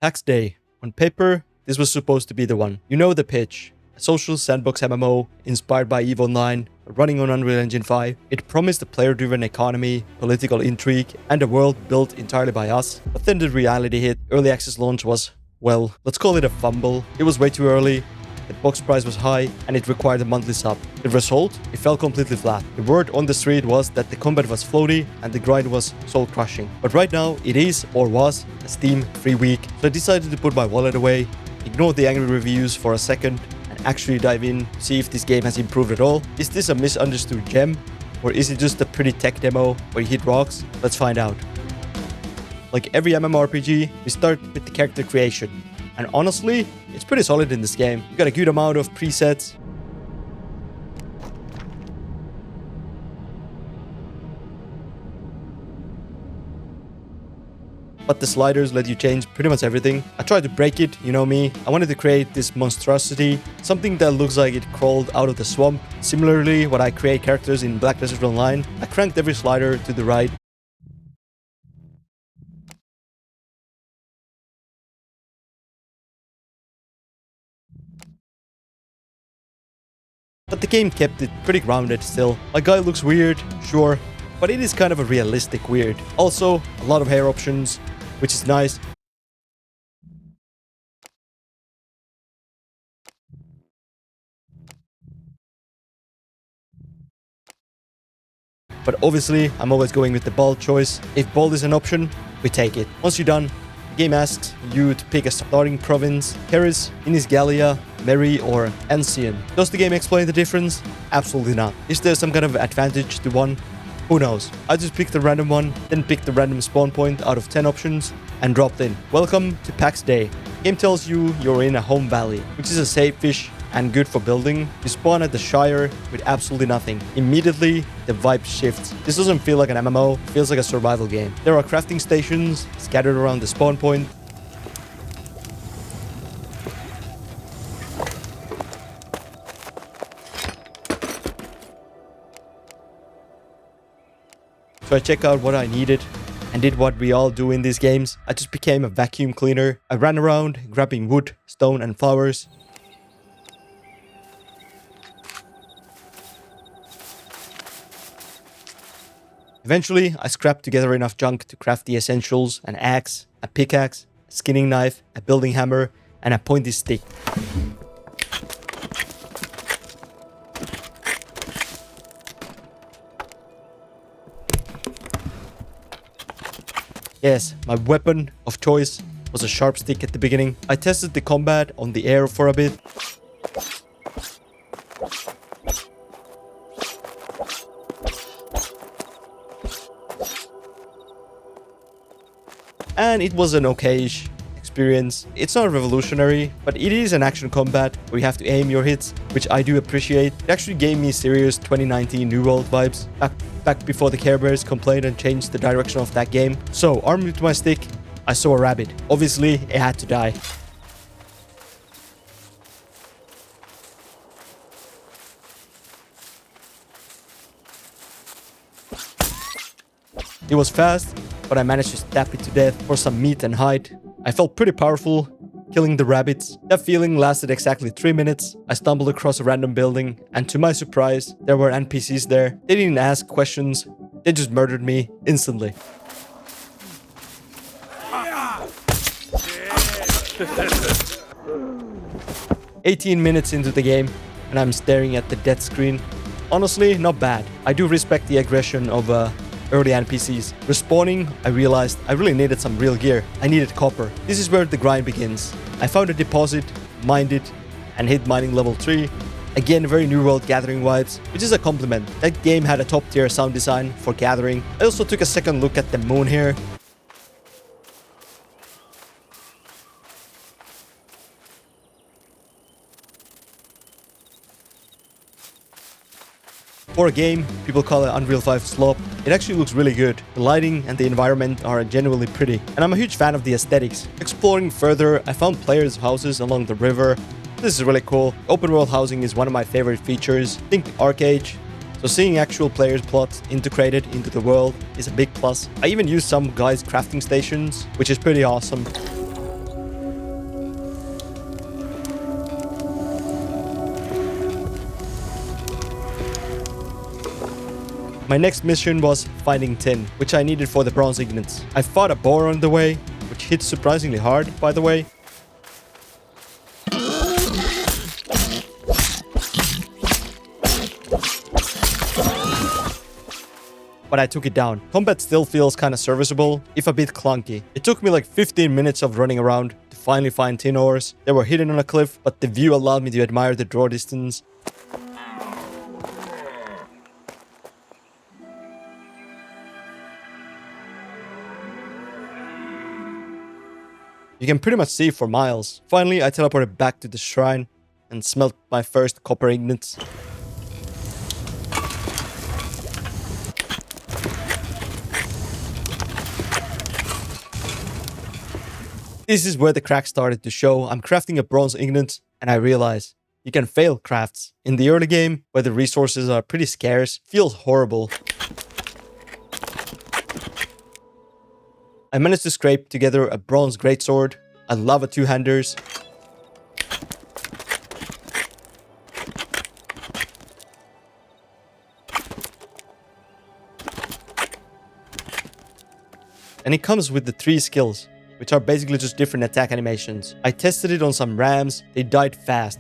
Pax Dei. On paper, this was supposed to be the one. You know the pitch. A social sandbox MMO inspired by EVE Online, running on Unreal Engine 5. It promised a player-driven economy, political intrigue, and a world built entirely by us. But then the reality hit. Early access launch was, well, let's call it a fumble. It was way too early. The box price was high and it required a monthly sub. The result? It fell completely flat. The word on the street was that the combat was floaty and the grind was soul-crushing. But right now, it is, or was, a Steam free week. So I decided to put my wallet away, ignore the angry reviews for a second, and actually dive in, see if this game has improved at all. Is this a misunderstood gem? Or is it just a pretty tech demo where you hit rocks? Let's find out. Like every MMORPG, we start with the character creation. And honestly, it's pretty solid in this game. You got a good amount of presets. But the sliders let you change pretty much everything. I tried to break it, you know me. I wanted to create this monstrosity, something that looks like it crawled out of the swamp. Similarly, when I create characters in Black Desert Online, I cranked every slider to the right. But the game kept it pretty grounded still. My guy looks weird, sure, but it is kind of a realistic weird. Also, a lot of hair options, which is nice. But obviously, I'm always going with the bald choice. If bald is an option, we take it. Once you're done, the game asks you to pick a starting province: Keris, Inisgalia, Meri, or Ancien. Does the game explain the difference? Absolutely not. Is there some kind of advantage to one? Who knows? I just picked a random one, then picked the random spawn point out of 10 options, and dropped in. Welcome to Pax Dei. The game tells you you're in a home valley, which is a safe-ish and good for building. You spawn at the Shire with absolutely nothing. Immediately, the vibe shifts. This doesn't feel like an MMO, it feels like a survival game. There are crafting stations scattered around the spawn point. So I checked out what I needed and did what we all do in these games. I just became a vacuum cleaner. I ran around grabbing wood, stone, and flowers. Eventually, I scrapped together enough junk to craft the essentials: an axe, a pickaxe, a skinning knife, a building hammer, and a pointy stick. Yes, my weapon of choice was a sharp stick at the beginning. I tested the combat on the air for a bit. And it was an okay-ish experience. It's not revolutionary, but it is an action combat where you have to aim your hits, which I do appreciate. It actually gave me serious 2019 New World vibes, back before the Care Bears complained and changed the direction of that game. So, armed with my stick, I saw a rabbit. Obviously, it had to die. It was fast, but I managed to stab it to death for some meat and hide. I felt pretty powerful, killing the rabbits. That feeling lasted exactly 3 minutes. I stumbled across a random building, and to my surprise, there were NPCs there. They didn't ask questions, they just murdered me instantly. "18 minutes into the game, and I'm staring at the death screen. Honestly, not bad. I do respect the aggression of early NPCs. Respawning, I realized I really needed some real gear. I needed copper. This is where the grind begins. I found a deposit, mined it, and hit mining level 3. Again, very New World Gathering vibes, which is a compliment. That game had a top tier sound design for Gathering. I also took a second look at the moon here. For a game, people call it Unreal 5 slop. It actually looks really good. The lighting and the environment are genuinely pretty, and I'm a huge fan of the aesthetics. Exploring further, I found players' houses along the river. This is really cool. Open world housing is one of my favorite features. Think Arcade. So seeing actual players' plots integrated into the world is a big plus. I even used some guys' crafting stations, which is pretty awesome. My next mission was finding tin, which I needed for the bronze ingots. I fought a boar on the way, which hit surprisingly hard, by the way. But I took it down. Combat still feels kinda serviceable, if a bit clunky. It took me like 15 minutes of running around to finally find tin ores. They were hidden on a cliff, but the view allowed me to admire the draw distance. You can pretty much see for miles. Finally, I teleported back to the shrine and smelt my first copper ingots. This is where the crack started to show. I'm crafting a bronze ingot and I realize you can fail crafts. In the early game, where the resources are pretty scarce, feels horrible. I managed to scrape together a bronze greatsword, a lava two-handers, and it comes with the 3 skills, which are basically just different attack animations. I tested it on some rams, they died fast.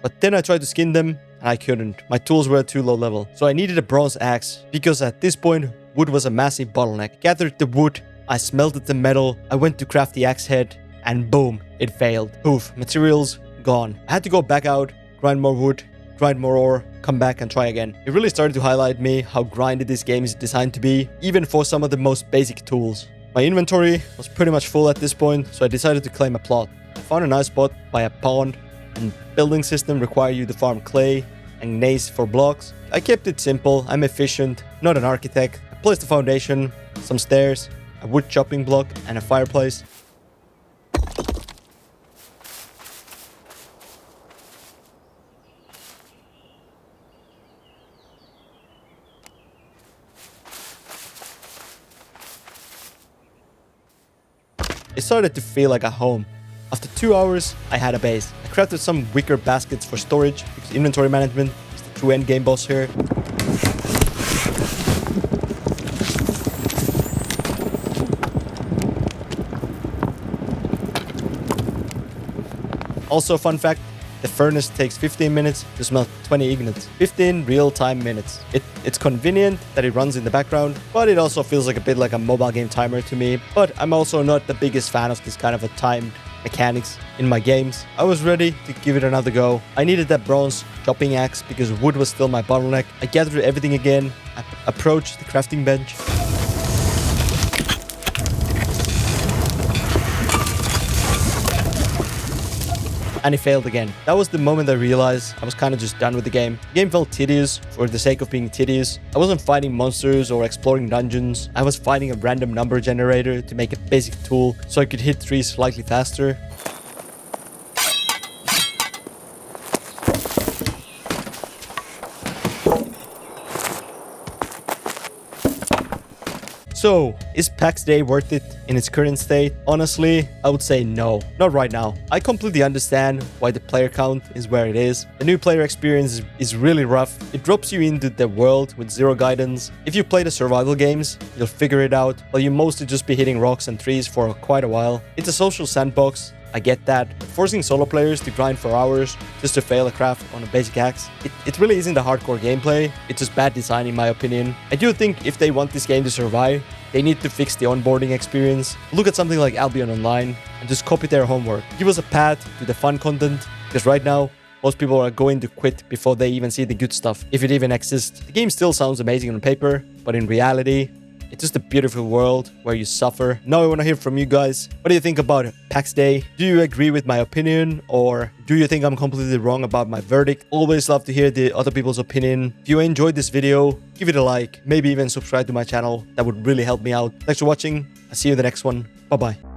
But then I tried to skin them, and I couldn't. My tools were too low level. So I needed a bronze axe, because at this point, wood was a massive bottleneck. Gathered the wood, I smelted the metal, I went to craft the axe head, and boom, it failed. Poof, materials gone. I had to go back out, grind more wood, grind more ore, come back and try again. It really started to highlight me how grindy this game is designed to be, even for some of the most basic tools. My inventory was pretty much full at this point, so I decided to claim a plot. I found a nice spot by a pond, and building system require you to farm clay and gneiss for blocks. I kept it simple, I'm efficient, not an architect. I placed a foundation, some stairs, a wood chopping block, and a fireplace. It started to feel like a home. After 2 hours, I had a base. I crafted some wicker baskets for storage, because inventory management is the true endgame boss here. Also, fun fact, the furnace takes 15 minutes to smelt 20 ingots. 15 real-time minutes. It's convenient that it runs in the background, but it also feels like a bit like a mobile game timer to me. But I'm also not the biggest fan of this kind of a timed mechanics in my games. I was ready to give it another go. I needed that bronze chopping axe because wood was still my bottleneck. I gathered everything again, I approached the crafting bench. And it failed again. That was the moment I realized I was kind of just done with the game. The game felt tedious for the sake of being tedious. I wasn't fighting monsters or exploring dungeons. I was fighting a random number generator to make a basic tool so I could hit trees slightly faster. So, is Pax Dei worth it in its current state? Honestly, I would say no. Not right now. I completely understand why the player count is where it is. The new player experience is really rough. It drops you into the world with zero guidance. If you play the survival games, you'll figure it out, but you mostly just be hitting rocks and trees for quite a while. It's a social sandbox. I get that, but forcing solo players to grind for hours just to fail a craft on a basic axe, it really isn't a hardcore gameplay, it's just bad design in my opinion. I do think if they want this game to survive, they need to fix the onboarding experience. Look at something like Albion Online and just copy their homework. Give us a path to the fun content, because right now, most people are going to quit before they even see the good stuff, if it even exists. The game still sounds amazing on paper, but in reality, it's just a beautiful world where you suffer. Now I want to hear from you guys. What do you think about Pax Dei? Do you agree with my opinion? Or do you think I'm completely wrong about my verdict? Always love to hear the other people's opinion. If you enjoyed this video, give it a like. Maybe even subscribe to my channel. That would really help me out. Thanks for watching. I'll see you in the next one. Bye-bye.